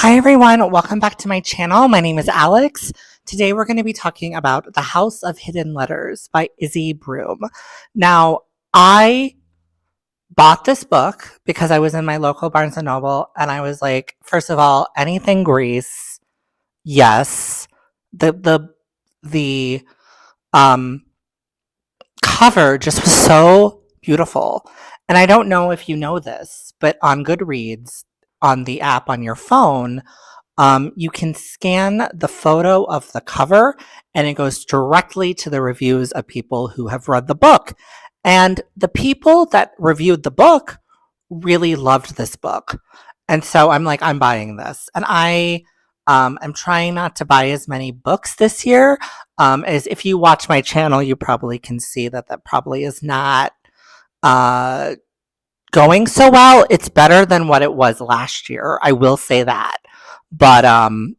Hi everyone, welcome back to my channel. My name is Alex. Today we're going to be talking about The House of Hidden Letters by Izzy Broom. Now, I bought this book because I was in my local Barnes and Noble and I was like, first of all, anything Grease, yes. The um cover just was so beautiful. And I don't know if you know this, but on Goodreads, on the app on your phone, you can scan the photo of the cover and it goes directly to the reviews of people who have read the book. And the people that reviewed the book really loved this book. And so I'm like, I'm buying this. And I'm trying not to buy as many books this year. As if you watch my channel, you probably can see that probably is not uh, going so well. It's better than what it was last year. I will say that. But I'm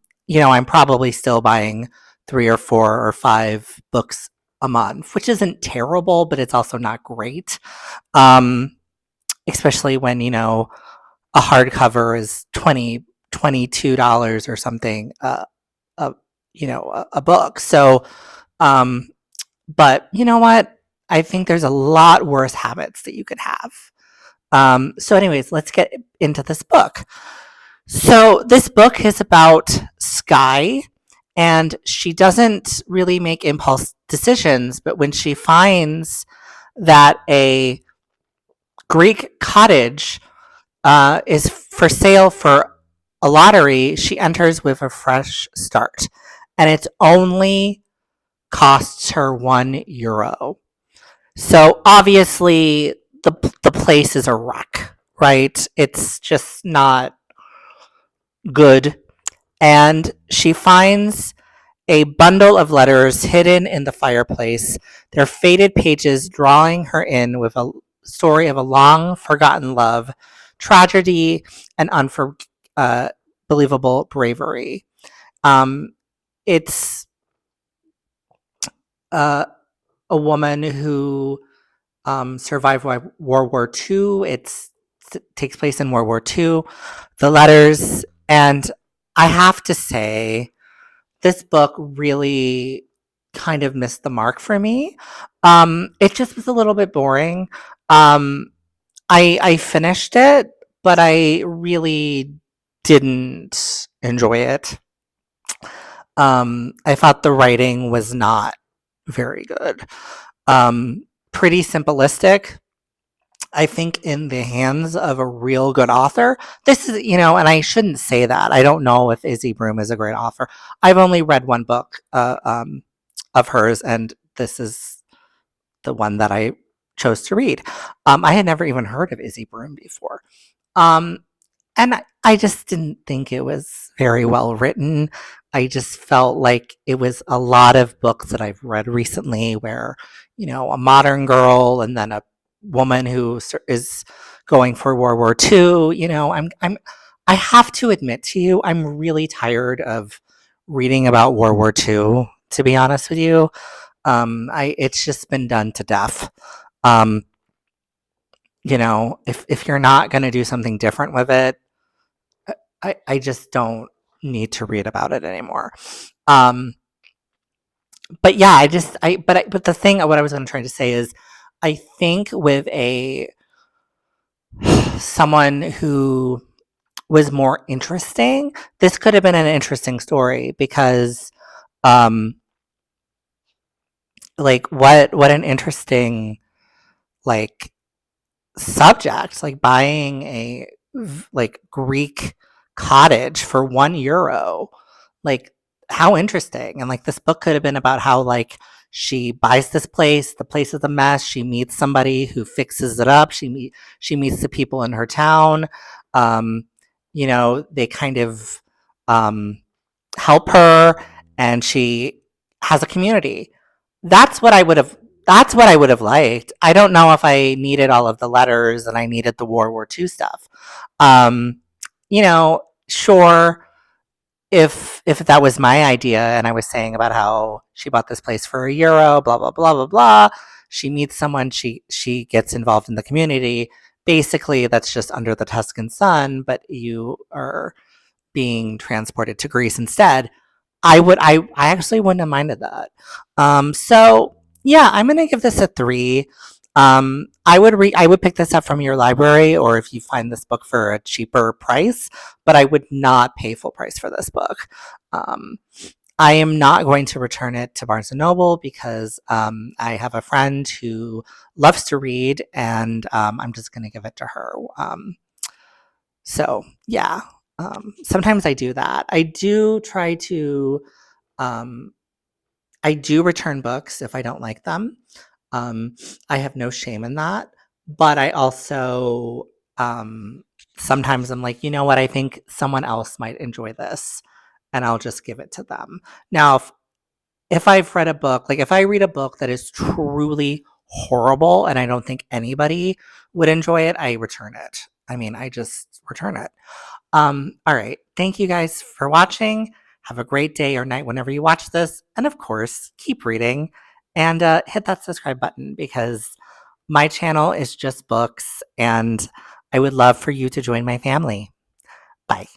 probably still buying 3 or 4 or 5 books a month, which isn't terrible, but it's also not great. Especially when, a hardcover is $22 or something, a a book. So, but you know what? I think there's a lot worse habits that you could have. So, anyways, let's get into this book. So, this book is about Sky, and she doesn't really make impulse decisions, but when she finds that a Greek cottage is for sale for a lottery, she enters with a fresh start. And it only costs her €1. So obviously, the place is a wreck, right? It's just not good. And she finds a bundle of letters hidden in the fireplace, their faded pages drawing her in with a story of a long forgotten love, tragedy, and unbelievable bravery. It's a woman who survived World War II. It takes place in World War II. The letters, and I have to say, this book really kind of missed the mark for me. It just was a little bit boring. I finished it, but I really didn't enjoy it. I thought the writing was not very good. Pretty simplistic. I think in the hands of a real good author, this is, and I shouldn't say that. I don't know if Izzy Broom is a great author. I've only read one book of hers, and this is the one that I chose to read. I had never even heard of Izzy Broom before. Um, and I just didn't think it was very well written. I just felt like it was a lot of books that I've read recently where, a modern girl and then a woman who is going for World War II. I have to admit to you, I'm really tired of reading about World War II, to be honest with you. It's just been done to death. Um, if you're not going to do something different with it, I just don't need to read about it anymore. Um, but yeah, but the thing, what I was trying to say is, I think with someone who was more interesting, this could have been an interesting story because, um, like what an interesting like subject, like buying a like Greek cottage for €1. Like, how interesting. And like this book could have been about how like she buys this place, the place is a mess, she meets somebody who fixes it up, she meets the people in her town. Um, they kind of help her, and she has a community. That's what I would have that's what I would have liked. I don't know if I needed all of the letters and I needed the World War II stuff. Sure, if that was my idea and I was saying about how she bought this place for €1, blah blah blah blah blah, she meets someone, she gets involved in the community. Basically, that's just Under the Tuscan Sun, but you are being transported to Greece instead, I actually wouldn't have minded that. So yeah, I'm gonna give this a 3. I would pick this up from your library, or if you find this book for a cheaper price, but I would not pay full price for this book. Um, I am not going to return it to Barnes and Noble because I have a friend who loves to read, and I'm just going to give it to her. So yeah, sometimes I do that. Um, I do return books if I don't like them. Um, I have no shame in that, but I also um, sometimes I'm like, you know what? I think someone else might enjoy this, and I'll just give it to them. Now, if I've read a book, like if I read a book that is truly horrible and I don't think anybody would enjoy it, I return it. I mean, I just return it. All right. Thank you guys for watching. Have a great day or night whenever you watch this. And of course, keep reading and hit that subscribe button because my channel is just books and I would love for you to join my family. Bye.